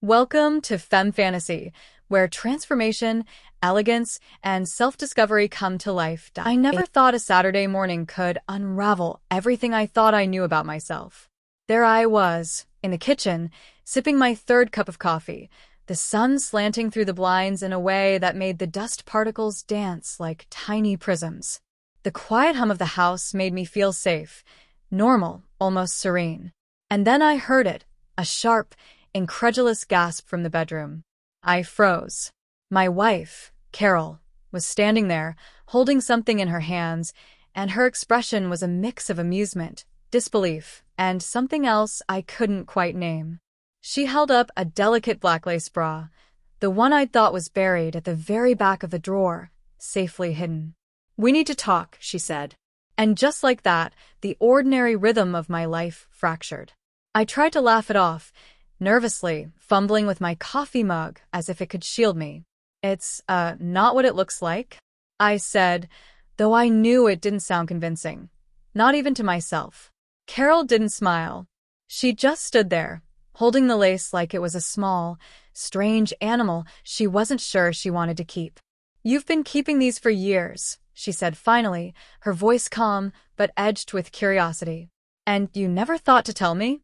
Welcome to Femme Fantasy, where transformation, elegance, and self-discovery come to life. I never thought a Saturday morning could unravel everything I thought I knew about myself. There I was, in the kitchen, sipping my third cup of coffee, the sun slanting through the blinds in a way that made the dust particles dance like tiny prisms. The quiet hum of the house made me feel safe, normal, almost serene. And then I heard it, a sharp, incredulous gasp from the bedroom. I froze. My wife, Carol, was standing there, holding something in her hands, and her expression was a mix of amusement, disbelief, and something else I couldn't quite name. She held up a delicate black lace bra, the one I'd thought was buried at the very back of the drawer, safely hidden. "We need to talk," she said. And just like that, the ordinary rhythm of my life fractured. I tried to laugh it off, nervously, fumbling with my coffee mug as if it could shield me. "It's, not what it looks like," I said, though I knew it didn't sound convincing. Not even to myself. Carol didn't smile. She just stood there, holding the lace like it was a small, strange animal she wasn't sure she wanted to keep. "You've been keeping these for years," she said finally, her voice calm but edged with curiosity. "And you never thought to tell me?"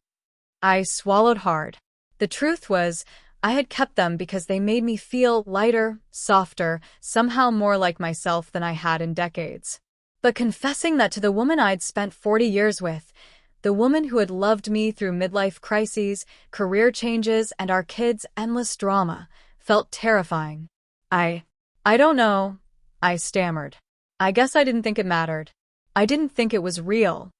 I swallowed hard. The truth was, I had kept them because they made me feel lighter, softer, somehow more like myself than I had in decades. But confessing that to the woman I'd spent 40 years with, the woman who had loved me through midlife crises, career changes, and our kids' endless drama, felt terrifying. I don't know," I stammered. "I guess I didn't think it mattered. I didn't think it was real."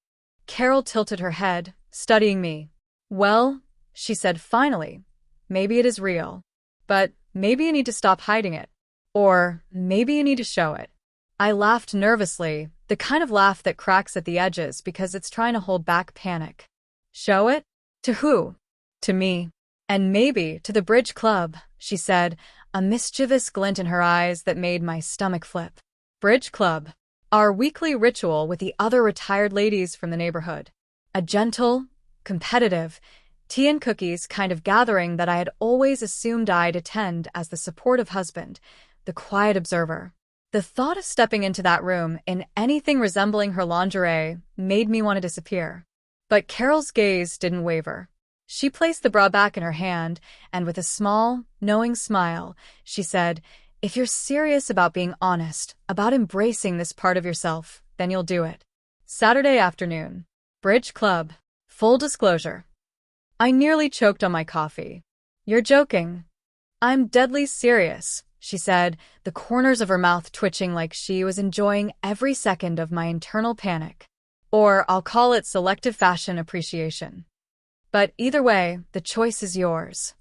Carol tilted her head, studying me. "Well," she said finally, "maybe it is real. But maybe you need to stop hiding it. Or maybe you need to show it." I laughed nervously, the kind of laugh that cracks at the edges because it's trying to hold back panic. "Show it? To who?" "To me. And maybe to the bridge club," she said, a mischievous glint in her eyes that made my stomach flip. Bridge club. Our weekly ritual with the other retired ladies from the neighborhood. A gentle, competitive, tea and cookies kind of gathering that I had always assumed I'd attend as the supportive husband, the quiet observer. The thought of stepping into that room in anything resembling her lingerie made me want to disappear. But Carol's gaze didn't waver. She placed the bra back in her hand, and with a small, knowing smile, she said, "If you're serious about being honest, about embracing this part of yourself, then you'll do it." Saturday afternoon. Bridge club. Full disclosure. I nearly choked on my coffee. "You're joking." "I'm deadly serious," she said, the corners of her mouth twitching like she was enjoying every second of my internal panic. Or I'll call it selective fashion appreciation. But either way, the choice is yours.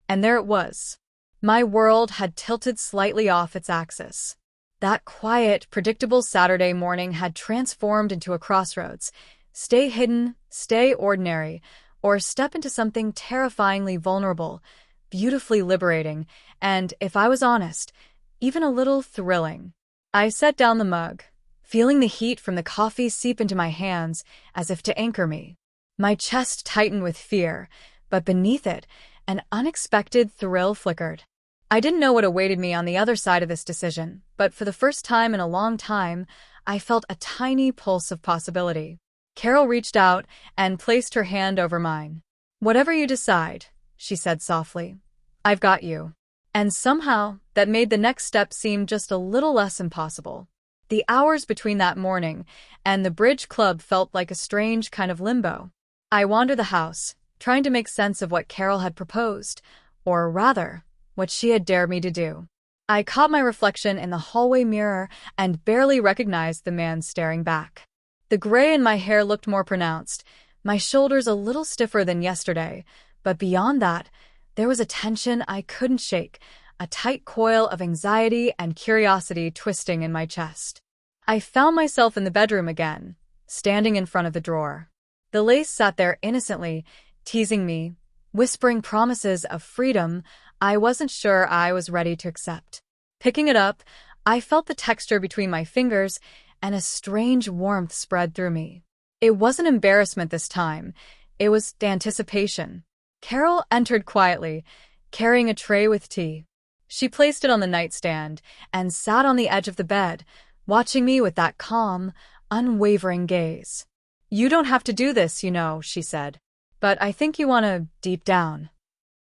And there it was. My world had tilted slightly off its axis. That quiet, predictable Saturday morning had transformed into a crossroads. Stay hidden, stay ordinary, or step into something terrifyingly vulnerable, beautifully liberating, and, if I was honest, even a little thrilling. I set down the mug, feeling the heat from the coffee seep into my hands as if to anchor me. My chest tightened with fear, but beneath it, an unexpected thrill flickered. I didn't know what awaited me on the other side of this decision, but for the first time in a long time, I felt a tiny pulse of possibility. Carol reached out and placed her hand over mine. "Whatever you decide," she said softly, "I've got you." And somehow, that made the next step seem just a little less impossible. The hours between that morning and the bridge club felt like a strange kind of limbo. I wandered the house, trying to make sense of what Carol had proposed, or rather, what she had dared me to do. I caught my reflection in the hallway mirror and barely recognized the man staring back. The gray in my hair looked more pronounced, my shoulders a little stiffer than yesterday, but beyond that, there was a tension I couldn't shake, a tight coil of anxiety and curiosity twisting in my chest. I found myself in the bedroom again, standing in front of the drawer. The lace sat there innocently, teasing me, whispering promises of freedom I wasn't sure I was ready to accept. Picking it up, I felt the texture between my fingers, and a strange warmth spread through me. It wasn't embarrassment this time, it was anticipation. Carol entered quietly, carrying a tray with tea. She placed it on the nightstand and sat on the edge of the bed, watching me with that calm, unwavering gaze. "You don't have to do this, you know," she said. "But I think you want to deep down."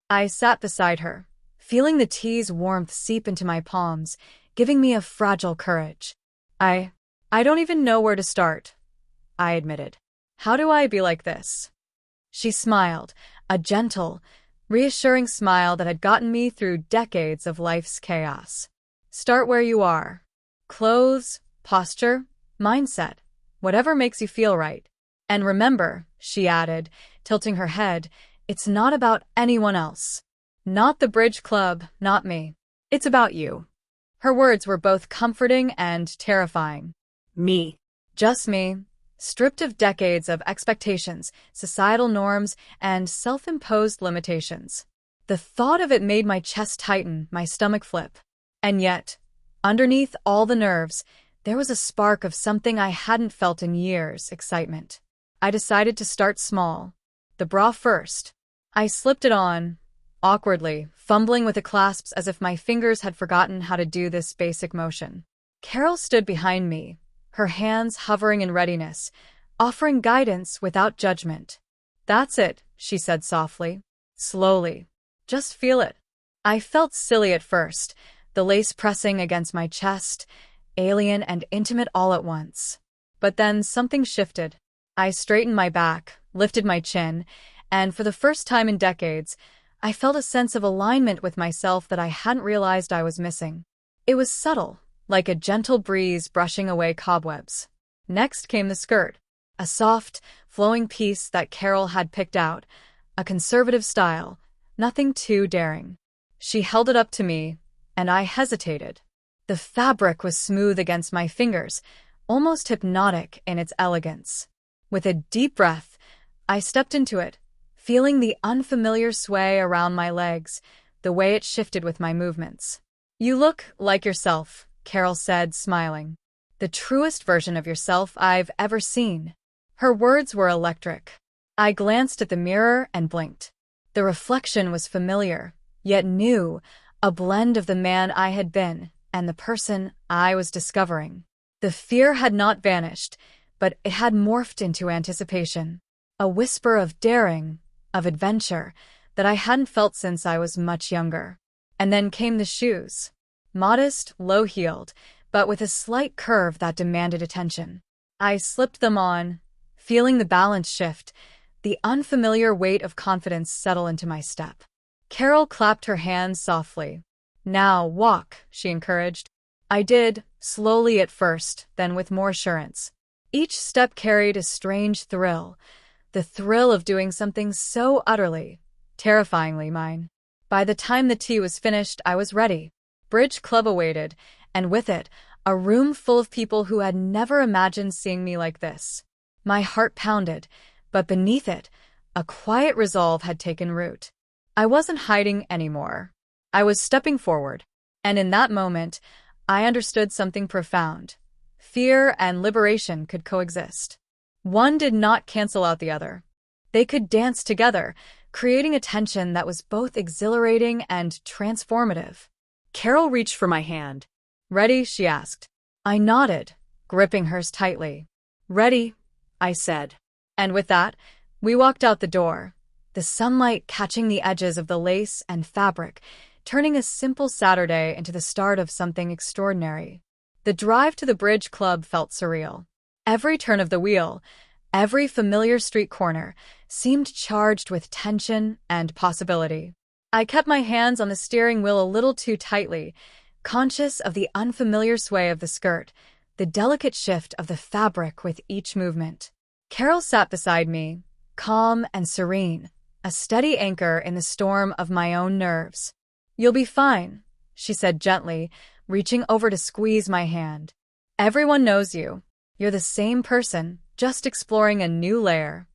I sat beside her, feeling the tea's warmth seep into my palms, giving me a fragile courage. I don't even know where to start," I admitted. "How do I be like this?" She smiled, a gentle, reassuring smile that had gotten me through decades of life's chaos. "Start where you are. Clothes, posture, mindset, whatever makes you feel right. And remember," she added, tilting her head, "it's not about anyone else. Not the bridge club, not me. It's about you." Her words were both comforting and terrifying. Me. Just me, stripped of decades of expectations, societal norms, and self-imposed limitations. The thought of it made my chest tighten, my stomach flip. And yet, underneath all the nerves, there was a spark of something I hadn't felt in years: excitement. I decided to start small. The bra first. I slipped it on, awkwardly, fumbling with the clasps as if my fingers had forgotten how to do this basic motion. Carol stood behind me, her hands hovering in readiness, offering guidance without judgment. "That's it," she said softly. "Slowly. Just feel it." I felt silly at first, the lace pressing against my chest, alien and intimate all at once. But then something shifted. I straightened my back, lifted my chin, and for the first time in decades, I felt a sense of alignment with myself that I hadn't realized I was missing. It was subtle, like a gentle breeze brushing away cobwebs. Next came the skirt, a soft, flowing piece that Carol had picked out, a conservative style, nothing too daring. She held it up to me, and I hesitated. The fabric was smooth against my fingers, almost hypnotic in its elegance. With a deep breath, I stepped into it, feeling the unfamiliar sway around my legs, the way it shifted with my movements. "You look like yourself," Carol said, smiling. "The truest version of yourself I've ever seen." Her words were electric. I glanced at the mirror and blinked. The reflection was familiar, yet new, a blend of the man I had been and the person I was discovering. The fear had not vanished, but it had morphed into anticipation, a whisper of daring, of adventure, that I hadn't felt since I was much younger. And then came the shoes. Modest, low-heeled, but with a slight curve that demanded attention. I slipped them on, feeling the balance shift, the unfamiliar weight of confidence settle into my step. Carol clapped her hands softly. "Now walk," she encouraged. I did, slowly at first, then with more assurance. Each step carried a strange thrill, the thrill of doing something so utterly, terrifyingly mine. By the time the tea was finished, I was ready. Bridge Club awaited, and with it, a room full of people who had never imagined seeing me like this. My heart pounded, but beneath it, a quiet resolve had taken root. I wasn't hiding anymore. I was stepping forward, and in that moment, I understood something profound. Fear and liberation could coexist. One did not cancel out the other. They could dance together, creating a tension that was both exhilarating and transformative. Carol reached for my hand. "Ready?" she asked. I nodded, gripping hers tightly. "Ready," I said. And with that, we walked out the door, the sunlight catching the edges of the lace and fabric, turning a simple Saturday into the start of something extraordinary. The drive to the Bridge Club felt surreal. Every turn of the wheel, every familiar street corner, seemed charged with tension and possibility. I kept my hands on the steering wheel a little too tightly, conscious of the unfamiliar sway of the skirt, the delicate shift of the fabric with each movement. Carol sat beside me, calm and serene, a steady anchor in the storm of my own nerves. "You'll be fine," she said gently, reaching over to squeeze my hand. "Everyone knows you. You're the same person, just exploring a new layer."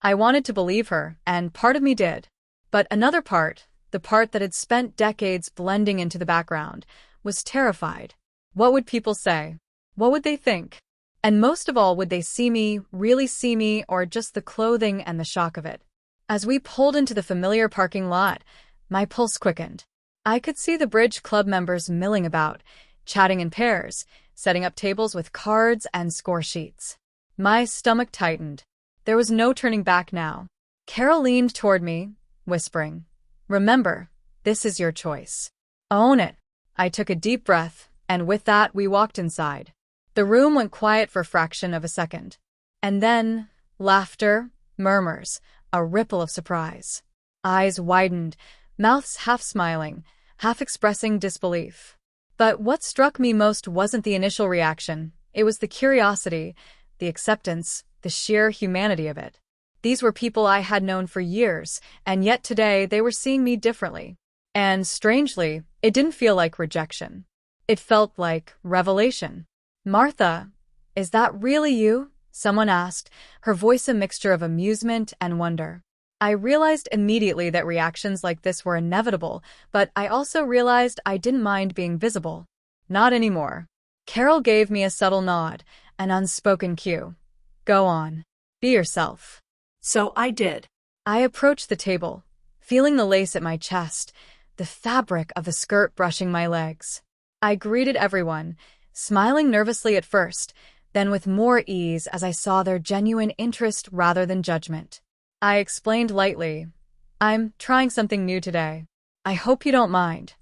I wanted to believe her, and part of me did. But another part, the part that had spent decades blending into the background, was terrified. What would people say? What would they think? And most of all, would they see me, really see me, or just the clothing and the shock of it? As we pulled into the familiar parking lot, my pulse quickened. I could see the bridge club members milling about, chatting in pairs, setting up tables with cards and score sheets. My stomach tightened. There was no turning back now. Carol leaned toward me, whispering, "Remember, this is your choice. Own it." I took a deep breath, and with that we walked inside. The room went quiet for a fraction of a second. And then, laughter, murmurs, a ripple of surprise. Eyes widened, mouths half smiling, half expressing disbelief. But what struck me most wasn't the initial reaction. It was the curiosity, the acceptance, the sheer humanity of it. These were people I had known for years, and yet today they were seeing me differently. And strangely, it didn't feel like rejection. It felt like revelation. "Martha, is that really you?" someone asked, her voice a mixture of amusement and wonder. I realized immediately that reactions like this were inevitable, but I also realized I didn't mind being visible. Not anymore. Carol gave me a subtle nod, an unspoken cue. "Go on. Be yourself." So I did. I approached the table, feeling the lace at my chest, the fabric of the skirt brushing my legs. I greeted everyone, smiling nervously at first, then with more ease as I saw their genuine interest rather than judgment. I explained lightly, "I'm trying something new today. I hope you don't mind."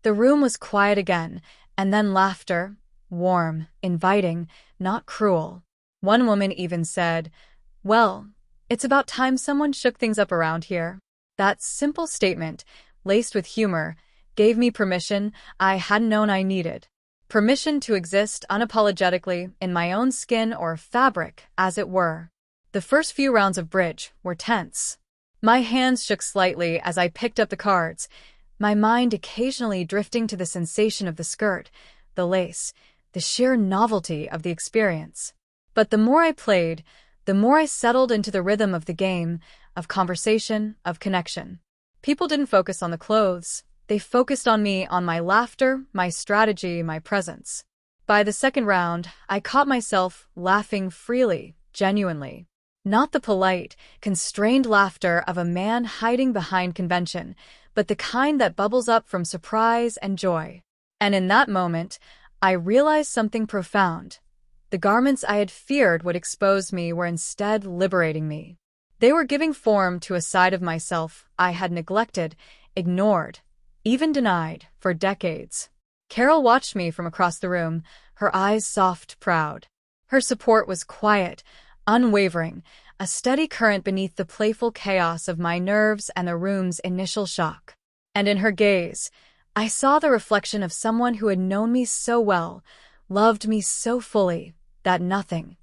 The room was quiet again, and then laughter, warm, inviting, not cruel. One woman even said, "Well, it's about time someone shook things up around here." That simple statement, laced with humor, gave me permission I hadn't known I needed. Permission to exist unapologetically in my own skin or fabric, as it were. The first few rounds of bridge were tense. My hands shook slightly as I picked up the cards, my mind occasionally drifting to the sensation of the skirt, the lace, the sheer novelty of the experience. But the more I played, the more I settled into the rhythm of the game, of conversation, of connection. People didn't focus on the clothes. They focused on me, on my laughter, my strategy, my presence. By the second round, I caught myself laughing freely, genuinely. Not the polite, constrained laughter of a man hiding behind convention, but the kind that bubbles up from surprise and joy. And in that moment, I realized something profound. The garments I had feared would expose me were instead liberating me. They were giving form to a side of myself I had neglected, ignored, even denied for decades. Carol watched me from across the room, her eyes soft, proud. Her support was quiet, unwavering, a steady current beneath the playful chaos of my nerves and the room's initial shock. And in her gaze, I saw the reflection of someone who had known me so well, loved me so fully, that nothing,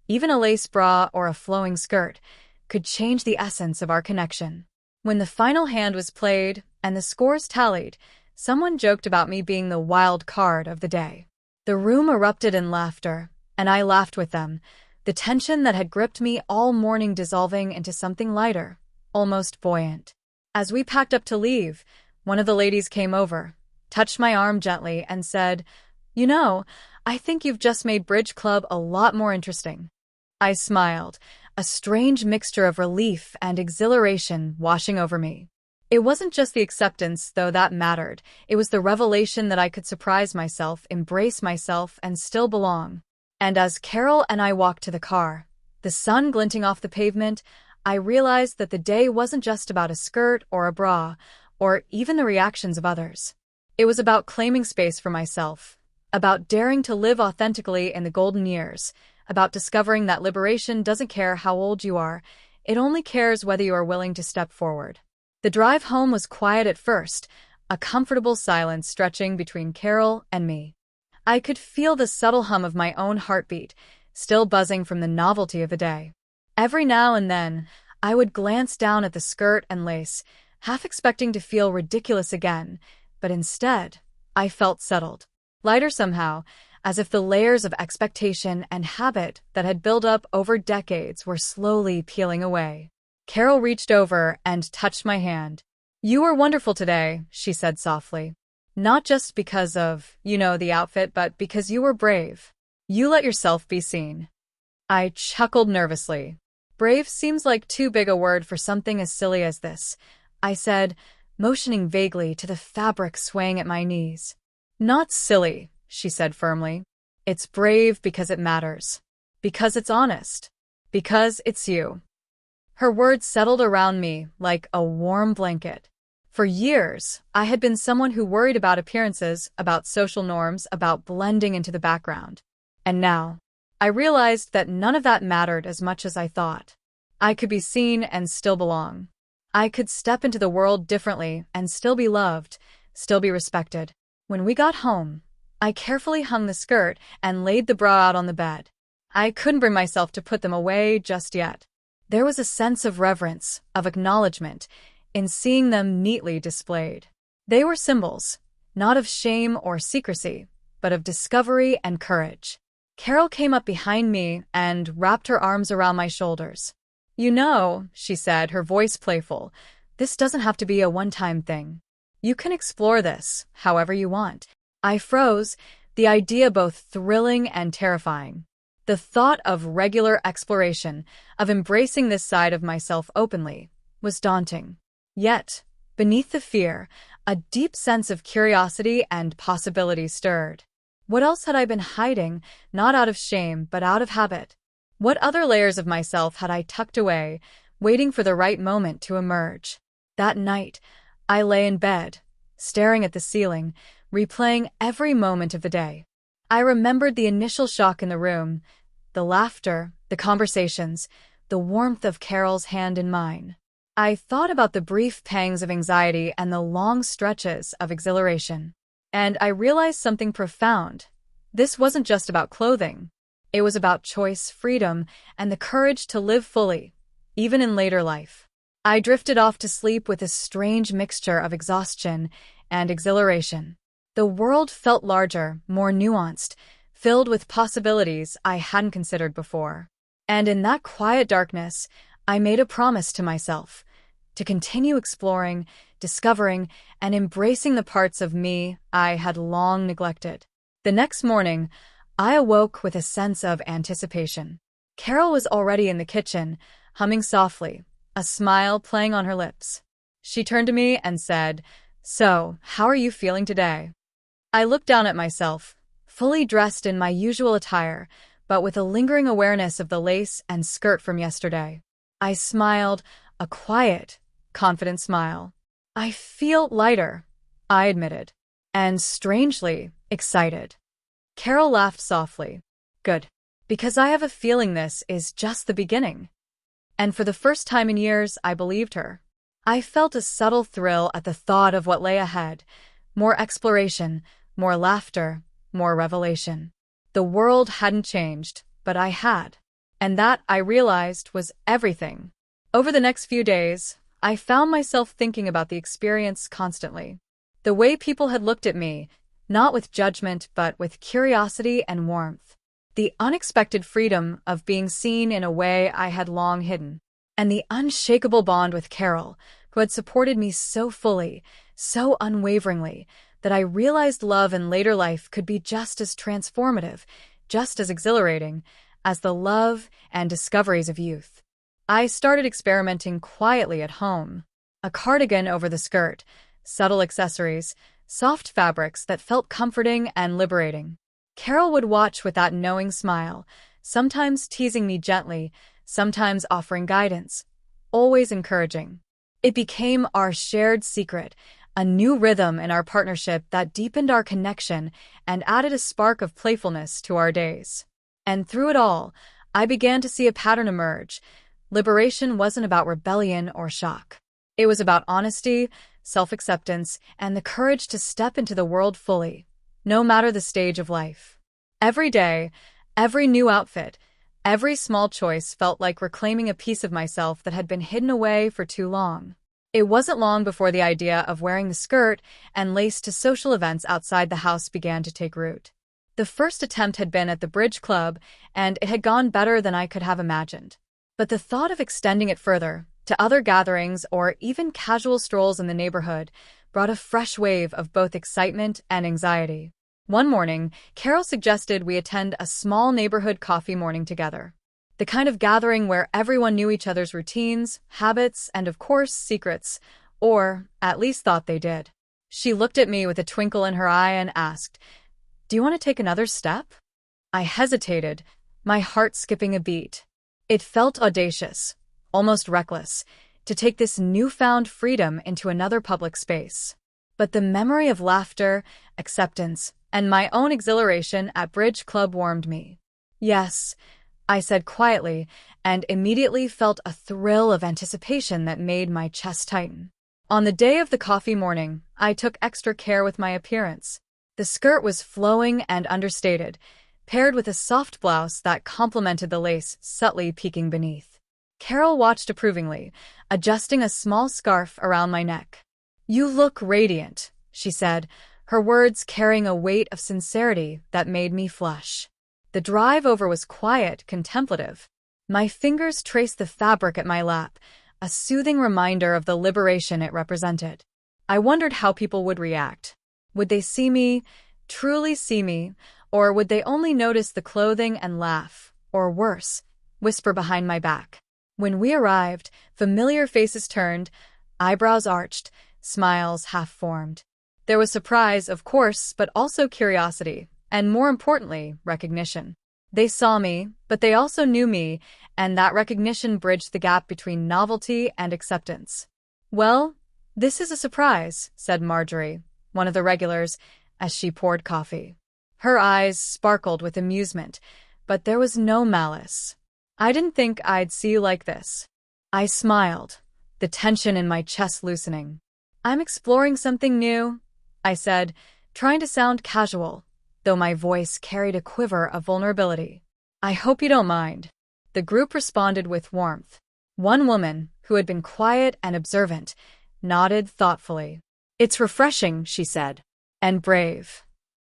even a lace bra or a flowing skirt, could change the essence of our connection. When the final hand was played and the scores tallied, someone joked about me being the wild card of the day. The room erupted in laughter, and I laughed with them, the tension that had gripped me all morning dissolving into something lighter, almost buoyant. As we packed up to leave, one of the ladies came over, touched my arm gently, and said, "You know, I think you've just made Bridge Club a lot more interesting." I smiled, a strange mixture of relief and exhilaration washing over me. It wasn't just the acceptance, though that mattered. It was the revelation that I could surprise myself, embrace myself, and still belong. And as Carol and I walked to the car, the sun glinting off the pavement, I realized that the day wasn't just about a skirt or a bra, or even the reactions of others. It was about claiming space for myself, about daring to live authentically in the golden years, about discovering that liberation doesn't care how old you are, it only cares whether you are willing to step forward. The drive home was quiet at first, a comfortable silence stretching between Carol and me. I could feel the subtle hum of my own heartbeat, still buzzing from the novelty of the day. Every now and then, I would glance down at the skirt and lace, half expecting to feel ridiculous again, but instead, I felt settled. Lighter somehow, as if the layers of expectation and habit that had built up over decades were slowly peeling away. Carol reached over and touched my hand. "You were wonderful today," she said softly. "Not just because of, the outfit, but because you were brave. You let yourself be seen." I chuckled nervously. Brave seems like too big a word for something as silly as this, I said, motioning vaguely to the fabric swaying at my knees. Not silly, she said firmly. It's brave because it matters. Because it's honest. Because it's you. Her words settled around me like a warm blanket. For years, I had been someone who worried about appearances, about social norms, about blending into the background. And now, I realized that none of that mattered as much as I thought. I could be seen and still belong. I could step into the world differently and still be loved, still be respected. When we got home, I carefully hung the skirt and laid the bra out on the bed. I couldn't bring myself to put them away just yet. There was a sense of reverence, of acknowledgement, in seeing them neatly displayed. They were symbols, not of shame or secrecy, but of discovery and courage. Carol came up behind me and wrapped her arms around my shoulders. You know, she said, her voice playful, this doesn't have to be a one-time thing. You can explore this however you want. I froze, the idea both thrilling and terrifying. The thought of regular exploration, of embracing this side of myself openly, was daunting. Yet, beneath the fear, a deep sense of curiosity and possibility stirred. What else had I been hiding, not out of shame, but out of habit? What other layers of myself had I tucked away, waiting for the right moment to emerge? That night, I lay in bed, staring at the ceiling, replaying every moment of the day. I remembered the initial shock in the room, the laughter, the conversations, the warmth of Carol's hand in mine. I thought about the brief pangs of anxiety and the long stretches of exhilaration. And I realized something profound. This wasn't just about clothing. It was about choice, freedom, and the courage to live fully, even in later life. I drifted off to sleep with a strange mixture of exhaustion and exhilaration. The world felt larger, more nuanced, filled with possibilities I hadn't considered before. And in that quiet darkness, I made a promise to myself to continue exploring, discovering, and embracing the parts of me I had long neglected. The next morning, I awoke with a sense of anticipation. Carol was already in the kitchen, humming softly, a smile playing on her lips. She turned to me and said, "So, how are you feeling today?" I looked down at myself, fully dressed in my usual attire, but with a lingering awareness of the lace and skirt from yesterday. I smiled, a quiet, confident smile. "I feel lighter," I admitted, and strangely excited. Carol laughed softly. "Good, because I have a feeling this is just the beginning." And for the first time in years, I believed her. I felt a subtle thrill at the thought of what lay ahead. More exploration, more laughter, more revelation. The world hadn't changed, but I had. And that, I realized, was everything. Over the next few days, I found myself thinking about the experience constantly. The way people had looked at me, not with judgment, but with curiosity and warmth. The unexpected freedom of being seen in a way I had long hidden. And the unshakable bond with Carol, who had supported me so fully, so unwaveringly, that I realized love in later life could be just as transformative, just as exhilarating, as the love and discoveries of youth. I started experimenting quietly at home. A cardigan over the skirt, subtle accessories, soft fabrics that felt comforting and liberating. Carol would watch with that knowing smile, sometimes teasing me gently, sometimes offering guidance, always encouraging. It became our shared secret, a new rhythm in our partnership that deepened our connection and added a spark of playfulness to our days. And through it all, I began to see a pattern emerge. Liberation wasn't about rebellion or shock. It was about honesty, self-acceptance, and the courage to step into the world fully, no matter the stage of life. Every day, every new outfit, every small choice felt like reclaiming a piece of myself that had been hidden away for too long. It wasn't long before the idea of wearing the skirt and lace to social events outside the house began to take root. The first attempt had been at the bridge club, and it had gone better than I could have imagined. But the thought of extending it further, to other gatherings or even casual strolls in the neighborhood, brought a fresh wave of both excitement and anxiety. One morning, Carol suggested we attend a small neighborhood coffee morning together. The kind of gathering where everyone knew each other's routines, habits, and of course, secrets, or at least thought they did. She looked at me with a twinkle in her eye and asked, "Do you want to take another step?" I hesitated, my heart skipping a beat. It felt audacious, almost reckless, to take this newfound freedom into another public space. But the memory of laughter, acceptance, and my own exhilaration at Bridge Club warmed me. "Yes," I said quietly, and immediately felt a thrill of anticipation that made my chest tighten. On the day of the coffee morning, I took extra care with my appearance. The skirt was flowing and understated, paired with a soft blouse that complemented the lace subtly peeking beneath. Carol watched approvingly, adjusting a small scarf around my neck. "You look radiant," she said, her words carrying a weight of sincerity that made me flush. The drive over was quiet, contemplative. My fingers traced the fabric at my lap, a soothing reminder of the liberation it represented. I wondered how people would react. Would they see me, truly see me, or would they only notice the clothing and laugh, or worse, whisper behind my back? When we arrived, familiar faces turned, eyebrows arched, smiles half-formed. There was surprise, of course, but also curiosity, and more importantly, recognition. They saw me, but they also knew me, and that recognition bridged the gap between novelty and acceptance. "Well, this is a surprise," said Marjorie, one of the regulars, as she poured coffee. Her eyes sparkled with amusement, but there was no malice. "I didn't think I'd see you like this." I smiled, the tension in my chest loosening. "I'm exploring something new," I said, trying to sound casual, though my voice carried a quiver of vulnerability. "I hope you don't mind." The group responded with warmth. One woman, who had been quiet and observant, nodded thoughtfully. "It's refreshing," she said. "And brave."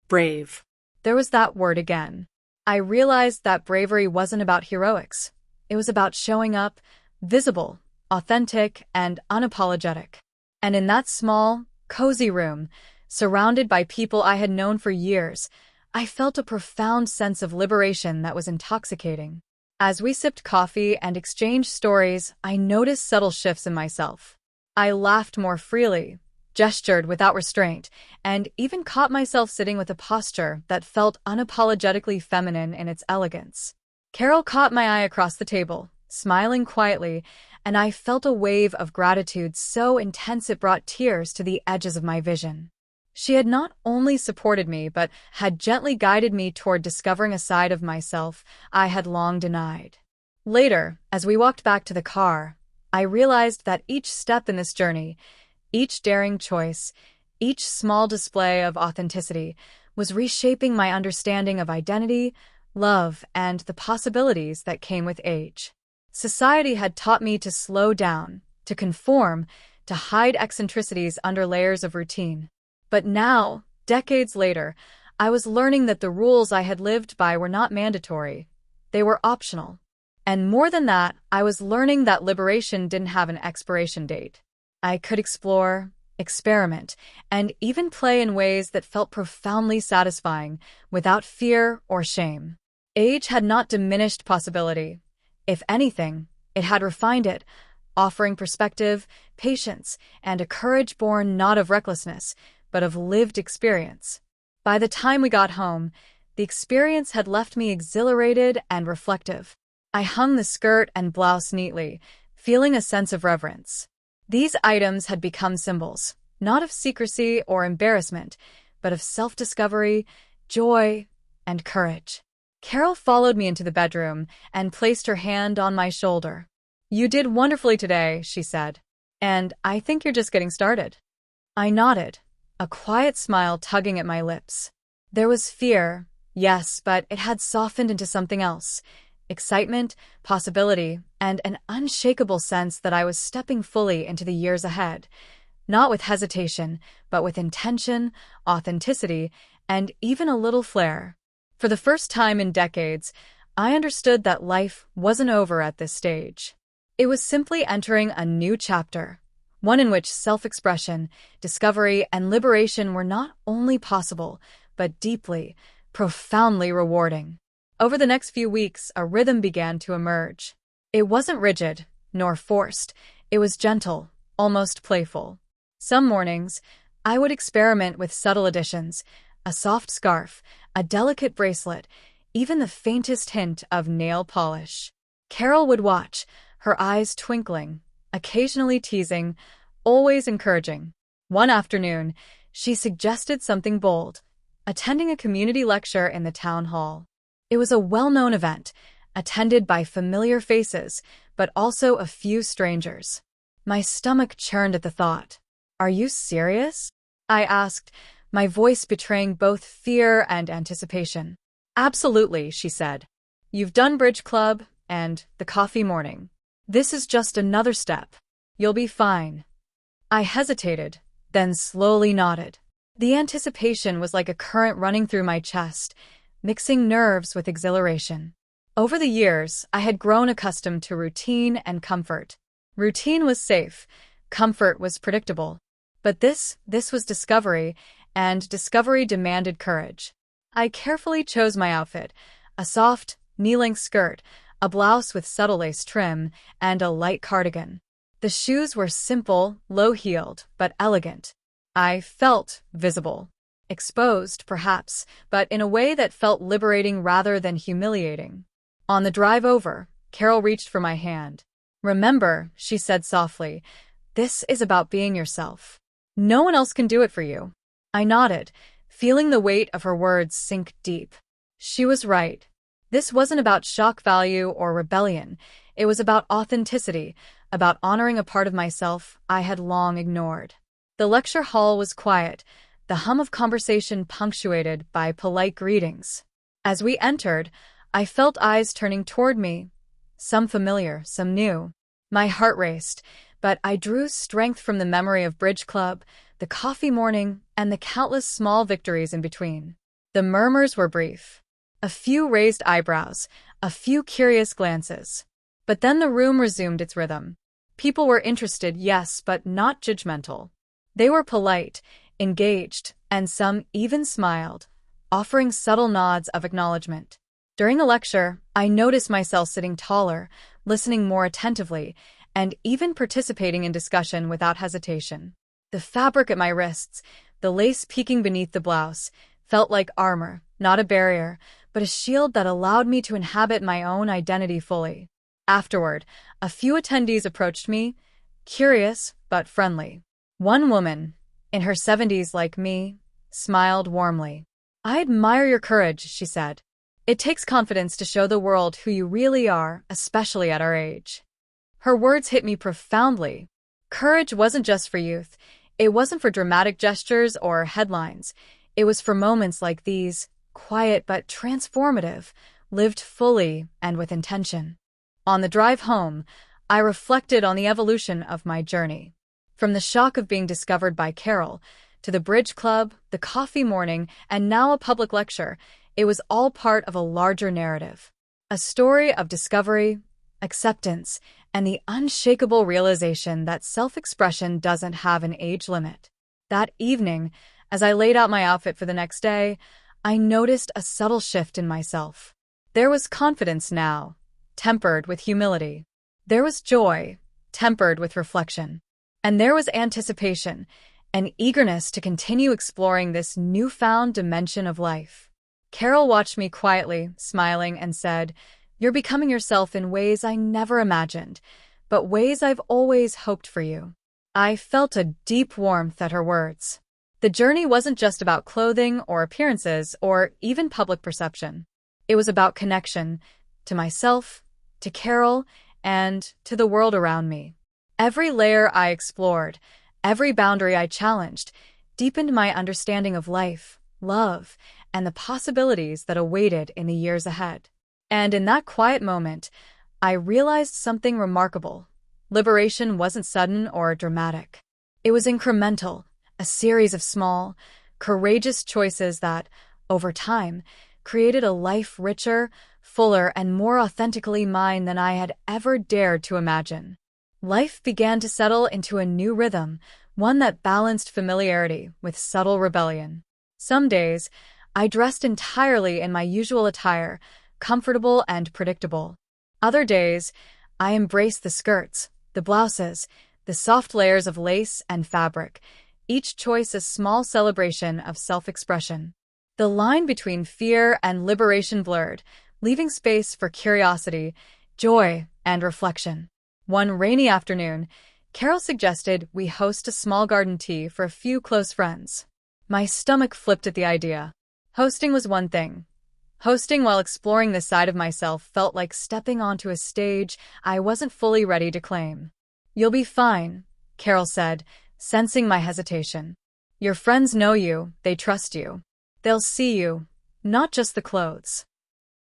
Brave. There was that word again. I realized that bravery wasn't about heroics. It was about showing up, visible, authentic, and unapologetic. And in that small, cozy room, surrounded by people I had known for years, I felt a profound sense of liberation that was intoxicating. As we sipped coffee and exchanged stories, I noticed subtle shifts in myself. I laughed more freely, gestured without restraint, and even caught myself sitting with a posture that felt unapologetically feminine in its elegance. Carol caught my eye across the table, smiling quietly, and I felt a wave of gratitude so intense it brought tears to the edges of my vision. She had not only supported me, but had gently guided me toward discovering a side of myself I had long denied. Later, as we walked back to the car, I realized that each step in this journey, each daring choice, each small display of authenticity, was reshaping my understanding of identity, love, and the possibilities that came with age. Society had taught me to slow down, to conform, to hide eccentricities under layers of routine. But now, decades later, I was learning that the rules I had lived by were not mandatory. They were optional. And more than that, I was learning that liberation didn't have an expiration date. I could explore, experiment, and even play in ways that felt profoundly satisfying, without fear or shame. Age had not diminished possibility. If anything, it had refined it, offering perspective, patience, and a courage born not of recklessness, but of lived experience. By the time we got home, the experience had left me exhilarated and reflective. I hung the skirt and blouse neatly, feeling a sense of reverence. These items had become symbols, not of secrecy or embarrassment, but of self-discovery, joy, and courage. Carol followed me into the bedroom and placed her hand on my shoulder. "You did wonderfully today," she said, "and I think you're just getting started." I nodded, a quiet smile tugging at my lips. There was fear, yes, but it had softened into something else. Excitement, possibility, and an unshakable sense that I was stepping fully into the years ahead. Not with hesitation, but with intention, authenticity, and even a little flair. For the first time in decades, I understood that life wasn't over at this stage. It was simply entering a new chapter, one in which self-expression, discovery, and liberation were not only possible, but deeply, profoundly rewarding. Over the next few weeks, a rhythm began to emerge. It wasn't rigid, nor forced. It was gentle, almost playful. Some mornings, I would experiment with subtle additions, a soft scarf, a delicate bracelet, even the faintest hint of nail polish. Carol would watch, her eyes twinkling, occasionally teasing, always encouraging. One afternoon, she suggested something bold, attending a community lecture in the town hall. It was a well-known event, attended by familiar faces, but also a few strangers. My stomach churned at the thought. "Are you serious?" I asked, my voice betraying both fear and anticipation. "Absolutely," she said. "You've done bridge club and the coffee morning. This is just another step. You'll be fine." I hesitated, then slowly nodded. The anticipation was like a current running through my chest, mixing nerves with exhilaration. Over the years, I had grown accustomed to routine and comfort. Routine was safe, comfort was predictable. But this was discovery, and discovery demanded courage. I carefully chose my outfit, a soft, knee-length skirt, a blouse with subtle lace trim, and a light cardigan. The shoes were simple, low-heeled, but elegant. I felt visible. Exposed, perhaps, but in a way that felt liberating rather than humiliating. On the drive over, Carol reached for my hand. "Remember," she said softly, "this is about being yourself. No one else can do it for you." I nodded, feeling the weight of her words sink deep. She was right. This wasn't about shock value or rebellion. It was about authenticity, about honoring a part of myself I had long ignored. The lecture hall was quiet, the hum of conversation punctuated by polite greetings. As we entered, I felt eyes turning toward me, some familiar, some new. My heart raced, but I drew strength from the memory of bridge club, the coffee morning, and the countless small victories in between. The murmurs were brief. A few raised eyebrows, a few curious glances. But then the room resumed its rhythm. People were interested, yes, but not judgmental. They were polite, engaged, and some even smiled, offering subtle nods of acknowledgement. During the lecture, I noticed myself sitting taller, listening more attentively, and even participating in discussion without hesitation. The fabric at my wrists, the lace peeking beneath the blouse, felt like armor, not a barrier, but a shield that allowed me to inhabit my own identity fully. Afterward, a few attendees approached me, curious but friendly. One woman, in her 70s like me, smiled warmly. "I admire your courage," she said. "It takes confidence to show the world who you really are, especially at our age." Her words hit me profoundly. Courage wasn't just for youth. It wasn't for dramatic gestures or headlines. It was for moments like these, quiet but transformative, lived fully and with intention. On the drive home, I reflected on the evolution of my journey. From the shock of being discovered by Carol, to the bridge club, the coffee morning, and now a public lecture, it was all part of a larger narrative. A story of discovery, acceptance, and the unshakable realization that self-expression doesn't have an age limit. That evening, as I laid out my outfit for the next day, I noticed a subtle shift in myself. There was confidence now, tempered with humility. There was joy, tempered with reflection. And there was anticipation, an eagerness to continue exploring this newfound dimension of life. Carol watched me quietly, smiling, and said, "You're becoming yourself in ways I never imagined, but ways I've always hoped for you." I felt a deep warmth at her words. The journey wasn't just about clothing or appearances or even public perception. It was about connection, to myself, to Carol, and to the world around me. Every layer I explored, every boundary I challenged, deepened my understanding of life, love, and the possibilities that awaited in the years ahead. And in that quiet moment, I realized something remarkable. Liberation wasn't sudden or dramatic. It was incremental, a series of small, courageous choices that, over time, created a life richer, fuller, and more authentically mine than I had ever dared to imagine. Life began to settle into a new rhythm, one that balanced familiarity with subtle rebellion. Some days, I dressed entirely in my usual attire, comfortable and predictable. Other days, I embraced the skirts, the blouses, the soft layers of lace and fabric, each choice a small celebration of self-expression. The line between fear and liberation blurred, leaving space for curiosity, joy, and reflection. One rainy afternoon, Carol suggested we host a small garden tea for a few close friends. My stomach flipped at the idea. Hosting was one thing. Hosting while exploring this side of myself felt like stepping onto a stage I wasn't fully ready to claim. "You'll be fine," Carol said, sensing my hesitation. "Your friends know you, they trust you. They'll see you, not just the clothes."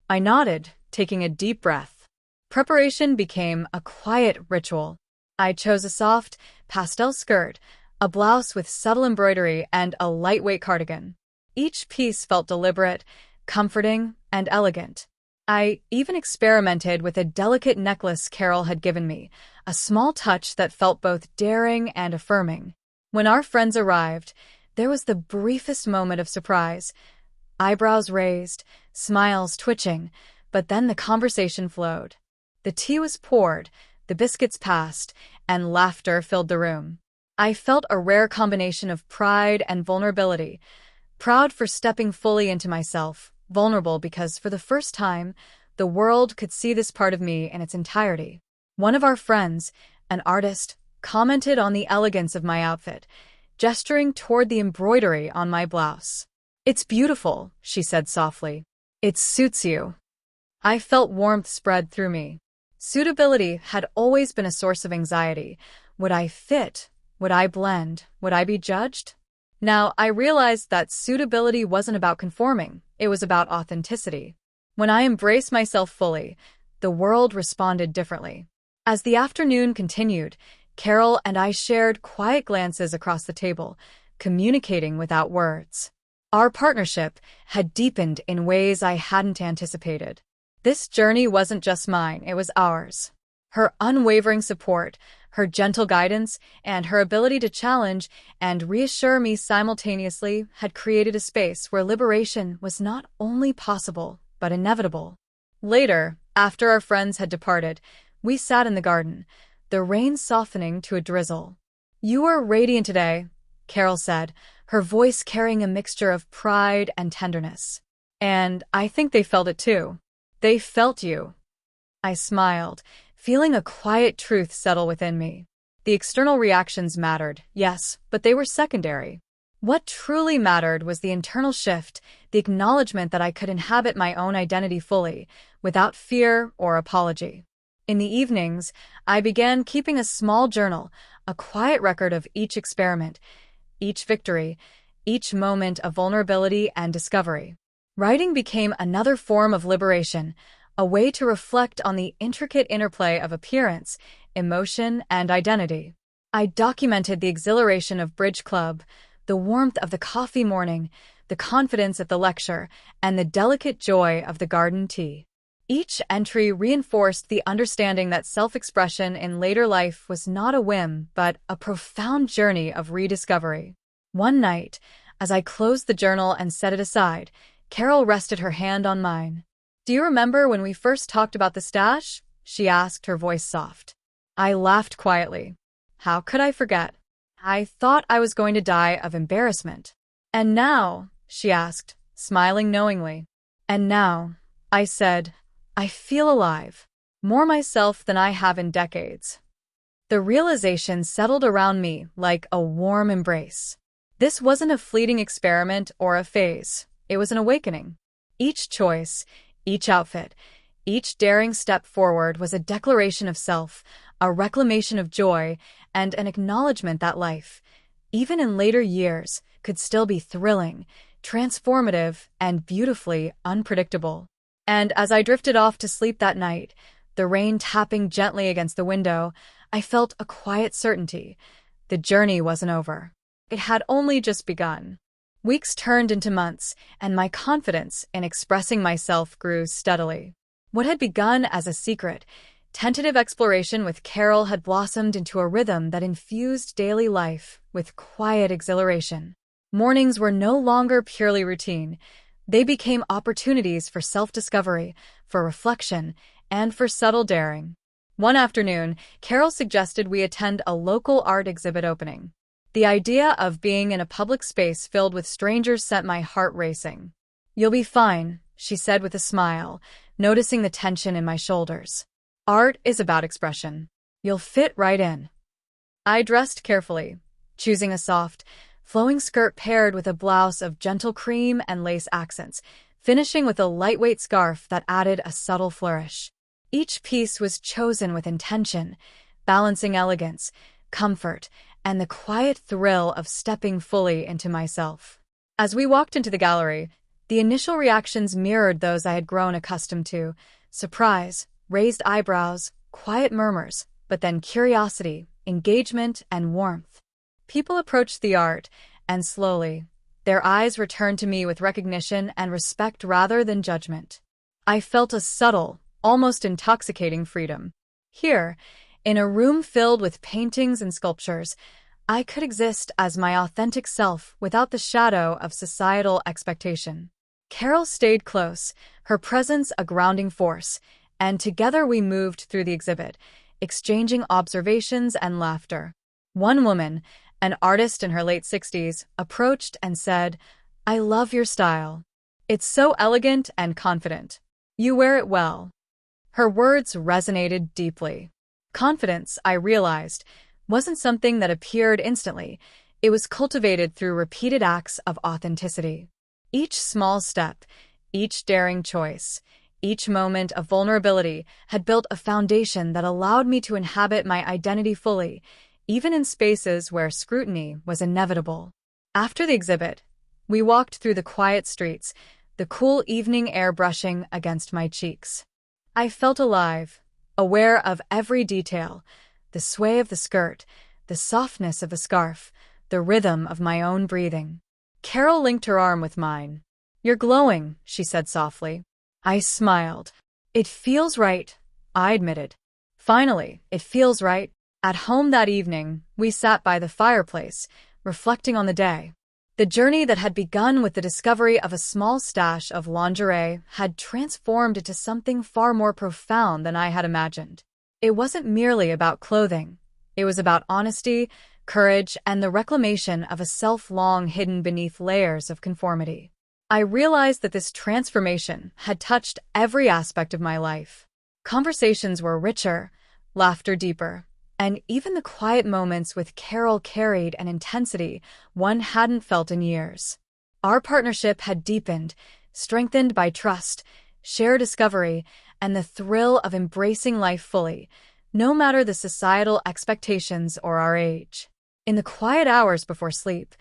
I nodded, taking a deep breath. Preparation became a quiet ritual. I chose a soft, pastel skirt, a blouse with subtle embroidery, and a lightweight cardigan. Each piece felt deliberate, comforting, and elegant. I even experimented with a delicate necklace Carol had given me, a small touch that felt both daring and affirming. When our friends arrived, there was the briefest moment of surprise. Eyebrows raised, smiles twitching, but then the conversation flowed. The tea was poured, the biscuits passed, and laughter filled the room. I felt a rare combination of pride and vulnerability, proud for stepping fully into myself, vulnerable because for the first time, the world could see this part of me in its entirety. One of our friends, an artist, commented on the elegance of my outfit, gesturing toward the embroidery on my blouse. "It's beautiful," she said softly. "It suits you." I felt warmth spread through me. Suitability had always been a source of anxiety. Would I fit? Would I blend? Would I be judged? Now, I realized that suitability wasn't about conforming, it was about authenticity. When I embraced myself fully, the world responded differently. As the afternoon continued, Carol and I shared quiet glances across the table, communicating without words. Our partnership had deepened in ways I hadn't anticipated. This journey wasn't just mine, it was ours. Her unwavering support, her gentle guidance, and her ability to challenge and reassure me simultaneously had created a space where liberation was not only possible, but inevitable. Later, after our friends had departed, we sat in the garden, the rain softening to a drizzle. "You are radiant today," Carol said, her voice carrying a mixture of pride and tenderness. "And I think they felt it too. They felt you." I smiled, feeling a quiet truth settle within me. The external reactions mattered, yes, but they were secondary. What truly mattered was the internal shift, the acknowledgement that I could inhabit my own identity fully, without fear or apology. In the evenings, I began keeping a small journal, a quiet record of each experiment, each victory, each moment of vulnerability and discovery. Writing became another form of liberation, a way to reflect on the intricate interplay of appearance, emotion, and identity. I documented the exhilaration of bridge club, the warmth of the coffee morning, the confidence at the lecture, and the delicate joy of the garden tea. Each entry reinforced the understanding that self-expression in later life was not a whim, but a profound journey of rediscovery. One night, as I closed the journal and set it aside, Carol rested her hand on mine. "Do you remember when we first talked about the stash?" she asked, her voice soft. I laughed quietly. How could I forget? I thought I was going to die of embarrassment. "And now?" she asked, smiling knowingly. "And now," I said, "I feel alive. More myself than I have in decades." The realization settled around me like a warm embrace. This wasn't a fleeting experiment or a phase. It was an awakening. Each choice, each outfit, each daring step forward was a declaration of self, a reclamation of joy, and an acknowledgement that life, even in later years, could still be thrilling, transformative, and beautifully unpredictable. And as I drifted off to sleep that night, the rain tapping gently against the window, I felt a quiet certainty. The journey wasn't over. It had only just begun. Weeks turned into months, and my confidence in expressing myself grew steadily. What had begun as a secret, tentative exploration with Carol had blossomed into a rhythm that infused daily life with quiet exhilaration. Mornings were no longer purely routine. They became opportunities for self-discovery, for reflection, and for subtle daring. One afternoon, Carol suggested we attend a local art exhibit opening. The idea of being in a public space filled with strangers sent my heart racing. "You'll be fine," she said with a smile, noticing the tension in my shoulders. "Art is about expression. You'll fit right in." I dressed carefully, choosing a soft, flowing skirt paired with a blouse of gentle cream and lace accents, finishing with a lightweight scarf that added a subtle flourish. Each piece was chosen with intention, balancing elegance, comfort, and the quiet thrill of stepping fully into myself. As we walked into the gallery, the initial reactions mirrored those I had grown accustomed to: surprise, raised eyebrows, quiet murmurs, but then curiosity, engagement, and warmth. People approached the art, and slowly, their eyes returned to me with recognition and respect rather than judgment. I felt a subtle, almost intoxicating freedom. Here, in a room filled with paintings and sculptures, I could exist as my authentic self without the shadow of societal expectation. Carol stayed close, her presence a grounding force, and together we moved through the exhibit, exchanging observations and laughter. One woman, an artist in her late 60s, approached and said, "I love your style. It's so elegant and confident. You wear it well." Her words resonated deeply. Confidence, I realized, wasn't something that appeared instantly. It was cultivated through repeated acts of authenticity. Each small step, each daring choice, each moment of vulnerability had built a foundation that allowed me to inhabit my identity fully, even in spaces where scrutiny was inevitable. After the exhibit, we walked through the quiet streets, the cool evening air brushing against my cheeks. I felt alive, aware of every detail: the sway of the skirt, the softness of the scarf, the rhythm of my own breathing. Carol linked her arm with mine. "You're glowing," she said softly. I smiled. "It feels right," I admitted. "Finally, it feels right." At home that evening, we sat by the fireplace, reflecting on the day. The journey that had begun with the discovery of a small stash of lingerie had transformed into something far more profound than I had imagined. It wasn't merely about clothing. It was about honesty, courage, and the reclamation of a self long hidden beneath layers of conformity. I realized that this transformation had touched every aspect of my life. Conversations were richer, laughter deeper, and even the quiet moments with Carol carried an intensity one hadn't felt in years. Our partnership had deepened, strengthened by trust, shared discovery, and the thrill of embracing life fully, no matter the societal expectations or our age. In the quiet hours before sleep,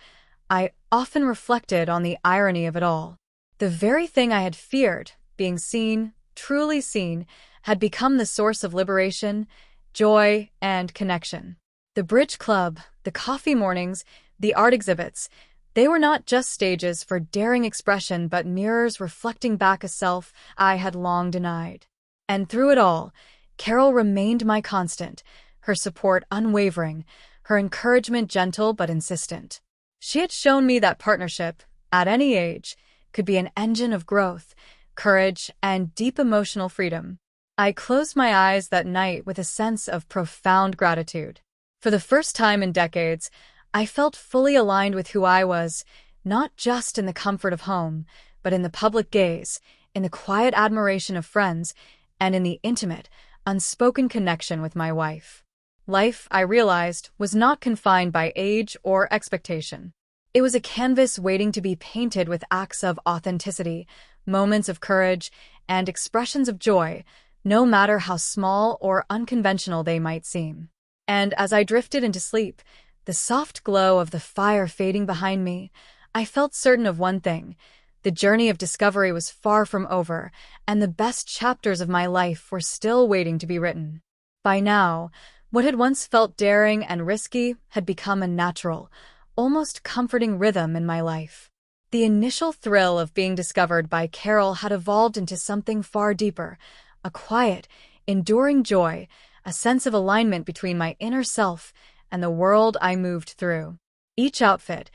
I often reflected on the irony of it all. The very thing I had feared, being seen, truly seen, had become the source of liberation, joy, and connection. The bridge club, the coffee mornings, the art exhibits, they were not just stages for daring expression but mirrors reflecting back a self I had long denied. And through it all, Carol remained my constant, her support unwavering, her encouragement gentle but insistent. She had shown me that partnership, at any age, could be an engine of growth, courage, and deep emotional freedom. I closed my eyes that night with a sense of profound gratitude. For the first time in decades, I felt fully aligned with who I was, not just in the comfort of home, but in the public gaze, in the quiet admiration of friends, and in the intimate, unspoken connection with my wife. Life, I realized, was not confined by age or expectation. It was a canvas waiting to be painted with acts of authenticity, moments of courage, and expressions of joy, no matter how small or unconventional they might seem. And as I drifted into sleep, the soft glow of the fire fading behind me, I felt certain of one thing: the journey of discovery was far from over, and the best chapters of my life were still waiting to be written. By now, what had once felt daring and risky had become a natural, almost comforting rhythm in my life. The initial thrill of being discovered by Carol had evolved into something far deeper: a quiet, enduring joy, a sense of alignment between my inner self and the world I moved through. Each outfit,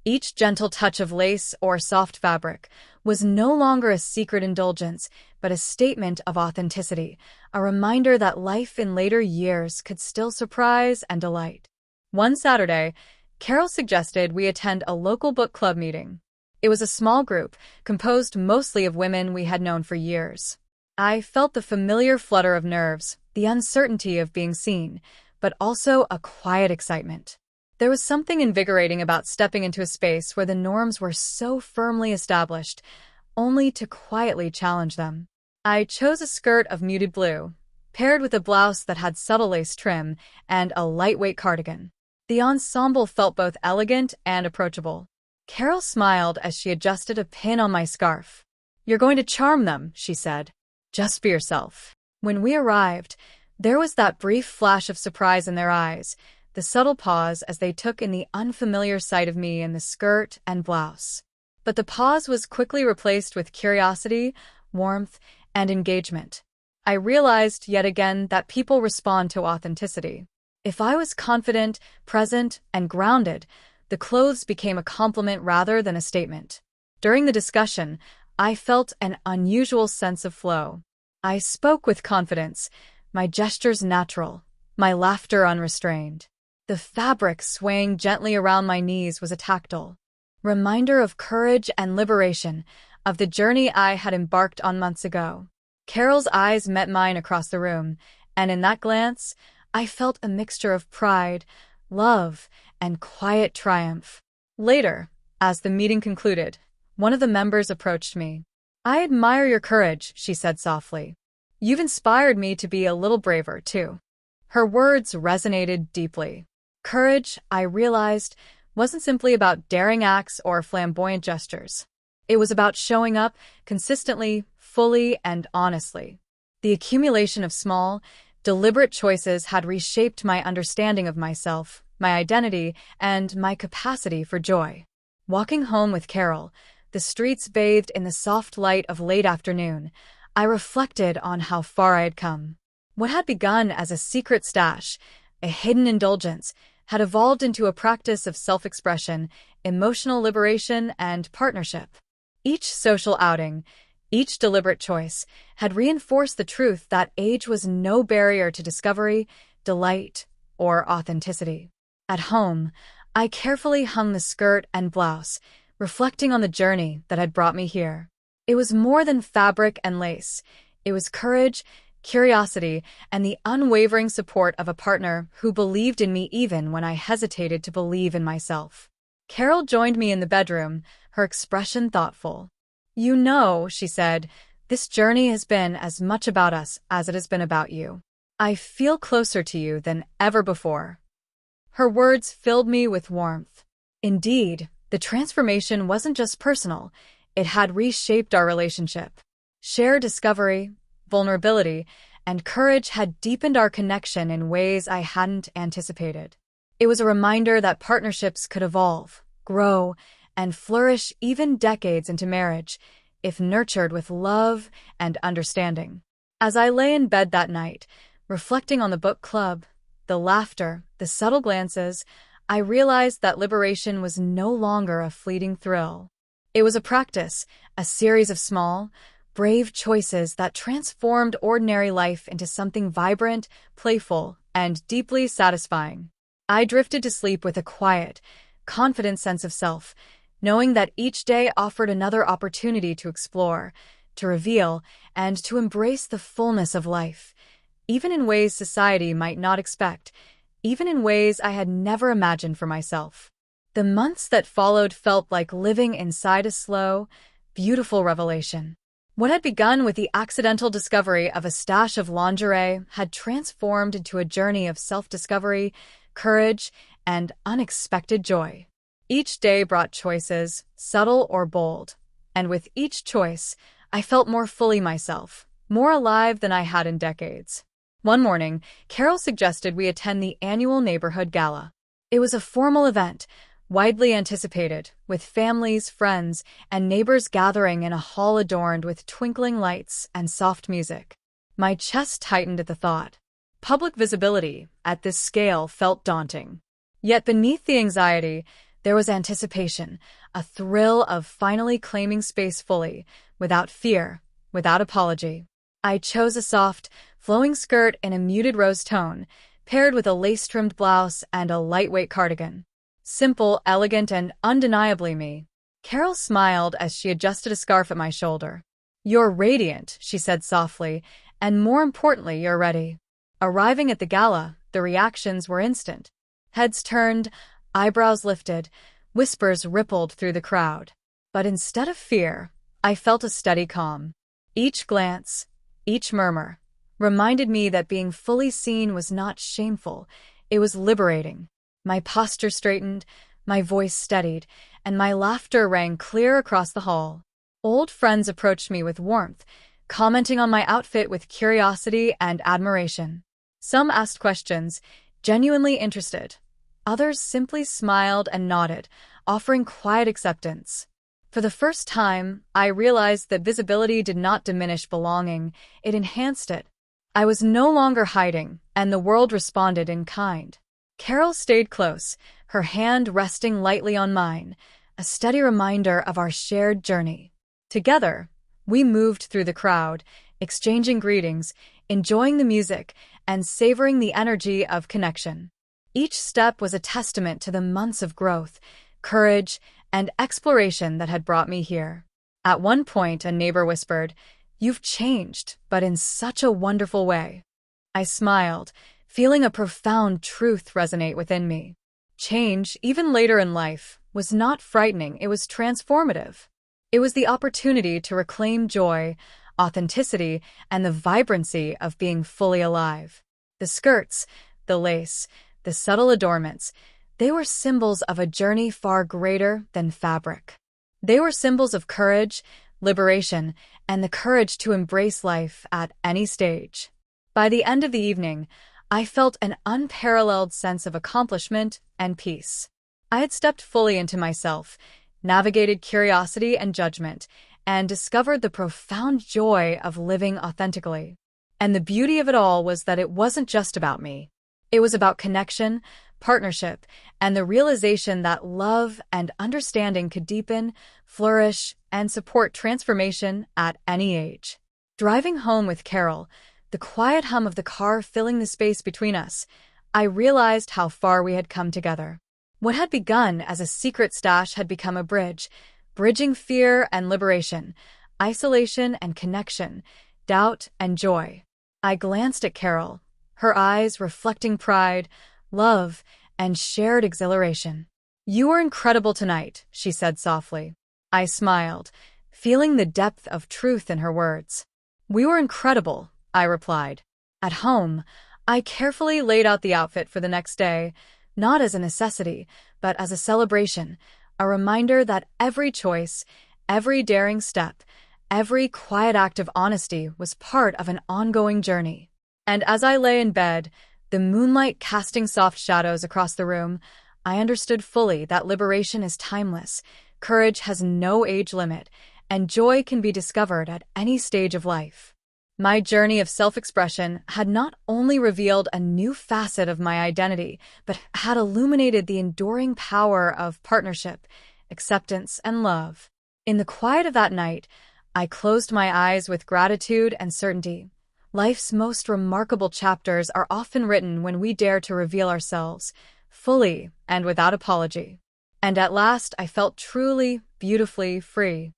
Each gentle touch of lace or soft fabric was no longer a secret indulgence, but a statement of authenticity, a reminder that life in later years could still surprise and delight. One Saturday, Carol suggested we attend a local book club meeting. It was a small group, composed mostly of women we had known for years. I felt the familiar flutter of nerves, the uncertainty of being seen, but also a quiet excitement. There was something invigorating about stepping into a space where the norms were so firmly established, only to quietly challenge them. I chose a skirt of muted blue, paired with a blouse that had subtle lace trim and a lightweight cardigan. The ensemble felt both elegant and approachable. Carol smiled as she adjusted a pin on my scarf. "You're going to charm them," she said. "Just be yourself." When we arrived, there was that brief flash of surprise in their eyes, the subtle pause as they took in the unfamiliar sight of me in the skirt and blouse. But the pause was quickly replaced with curiosity, warmth, and engagement. I realized yet again that people respond to authenticity. If I was confident, present, and grounded, the clothes became a compliment rather than a statement. During the discussion, I felt an unusual sense of flow. I spoke with confidence, my gestures natural, my laughter unrestrained. The fabric swaying gently around my knees was a tactile reminder of courage and liberation, of the journey I had embarked on months ago. Carol's eyes met mine across the room, and in that glance, I felt a mixture of pride, love, and quiet triumph. Later, as the meeting concluded, one of the members approached me. "I admire your courage," she said softly. "You've inspired me to be a little braver, too." Her words resonated deeply. Courage, I realized, wasn't simply about daring acts or flamboyant gestures. It was about showing up consistently, fully, and honestly. The accumulation of small, deliberate choices had reshaped my understanding of myself, my identity, and my capacity for joy. Walking home with Carol, the streets bathed in the soft light of late afternoon, I reflected on how far I had come. What had begun as a secret stash, a hidden indulgence, had evolved into a practice of self-expression, emotional liberation, and partnership. Each social outing, each deliberate choice, had reinforced the truth that age was no barrier to discovery, delight, or authenticity. At home, I carefully hung the skirt and blouse, reflecting on the journey that had brought me here. It was more than fabric and lace. It was courage, curiosity, and the unwavering support of a partner who believed in me even when I hesitated to believe in myself. Carol joined me in the bedroom, her expression thoughtful. "You know," she said, "this journey has been as much about us as it has been about you. I feel closer to you than ever before." Her words filled me with warmth. Indeed, the transformation wasn't just personal, it had reshaped our relationship. Shared discovery, vulnerability, and courage had deepened our connection in ways I hadn't anticipated. It was a reminder that partnerships could evolve, grow, and flourish even decades into marriage, if nurtured with love and understanding. As I lay in bed that night, reflecting on the book club, the laughter, the subtle glances, I realized that liberation was no longer a fleeting thrill. It was a practice, a series of small, brave choices that transformed ordinary life into something vibrant, playful, and deeply satisfying. I drifted to sleep with a quiet, confident sense of self, knowing that each day offered another opportunity to explore, to reveal, and to embrace the fullness of life, even in ways society might not expect, even in ways I had never imagined for myself. The months that followed felt like living inside a slow, beautiful revelation. What had begun with the accidental discovery of a stash of lingerie had transformed into a journey of self-discovery, courage, and unexpected joy. Each day brought choices, subtle or bold, and with each choice, I felt more fully myself, more alive than I had in decades. One morning, Carol suggested we attend the annual neighborhood gala. It was a formal event, widely anticipated, with families, friends, and neighbors gathering in a hall adorned with twinkling lights and soft music. My chest tightened at the thought. Public visibility, at this scale, felt daunting. Yet beneath the anxiety, There was anticipation, a thrill of finally claiming space fully, without fear, without apology. I chose a soft, flowing skirt in a muted rose tone, paired with a lace-trimmed blouse and a lightweight cardigan. Simple, elegant, and undeniably me. Carol smiled as she adjusted a scarf at my shoulder. "You're radiant," she said softly, "and more importantly, you're ready." Arriving at the gala, the reactions were instant. Heads turned, eyebrows lifted, whispers rippled through the crowd. But instead of fear, I felt a steady calm. Each glance, each murmur, reminded me that being fully seen was not shameful, it was liberating. My posture straightened, my voice steadied, and my laughter rang clear across the hall. Old friends approached me with warmth, commenting on my outfit with curiosity and admiration. Some asked questions, genuinely interested. Others simply smiled and nodded, offering quiet acceptance. For the first time, I realized that visibility did not diminish belonging, it enhanced it. I was no longer hiding, and the world responded in kind. Carol stayed close, her hand resting lightly on mine, a steady reminder of our shared journey. Together, we moved through the crowd, exchanging greetings, enjoying the music, and savoring the energy of connection. Each step was a testament to the months of growth, courage, and exploration that had brought me here. At one point, a neighbor whispered, "You've changed, but in such a wonderful way." I smiled, feeling a profound truth resonate within me. Change, even later in life, was not frightening, it was transformative. It was the opportunity to reclaim joy, authenticity, and the vibrancy of being fully alive. The skirts, the lace, the subtle adornments, they were symbols of a journey far greater than fabric. They were symbols of courage, liberation, and the courage to embrace life at any stage. By the end of the evening, I felt an unparalleled sense of accomplishment and peace. I had stepped fully into myself, navigated curiosity and judgment, and discovered the profound joy of living authentically. And the beauty of it all was that it wasn't just about me. It was about connection, partnership, and the realization that love and understanding could deepen, flourish, and support transformation at any age. Driving home with Carol, the quiet hum of the car filling the space between us, I realized how far we had come together. What had begun as a secret stash had become a bridge, bridging fear and liberation, isolation and connection, doubt and joy. I glanced at Carol, her eyes reflecting pride, love, and shared exhilaration. "You were incredible tonight," she said softly. I smiled, feeling the depth of truth in her words. "We were incredible," I replied. At home, I carefully laid out the outfit for the next day, not as a necessity, but as a celebration, a reminder that every choice, every daring step, every quiet act of honesty was part of an ongoing journey. And as I lay in bed, the moonlight casting soft shadows across the room, I understood fully that liberation is timeless, courage has no age limit, and joy can be discovered at any stage of life. My journey of self-expression had not only revealed a new facet of my identity, but had illuminated the enduring power of partnership, acceptance, and love. In the quiet of that night, I closed my eyes with gratitude and certainty. Life's most remarkable chapters are often written when we dare to reveal ourselves, fully and without apology. And at last I felt truly, beautifully free.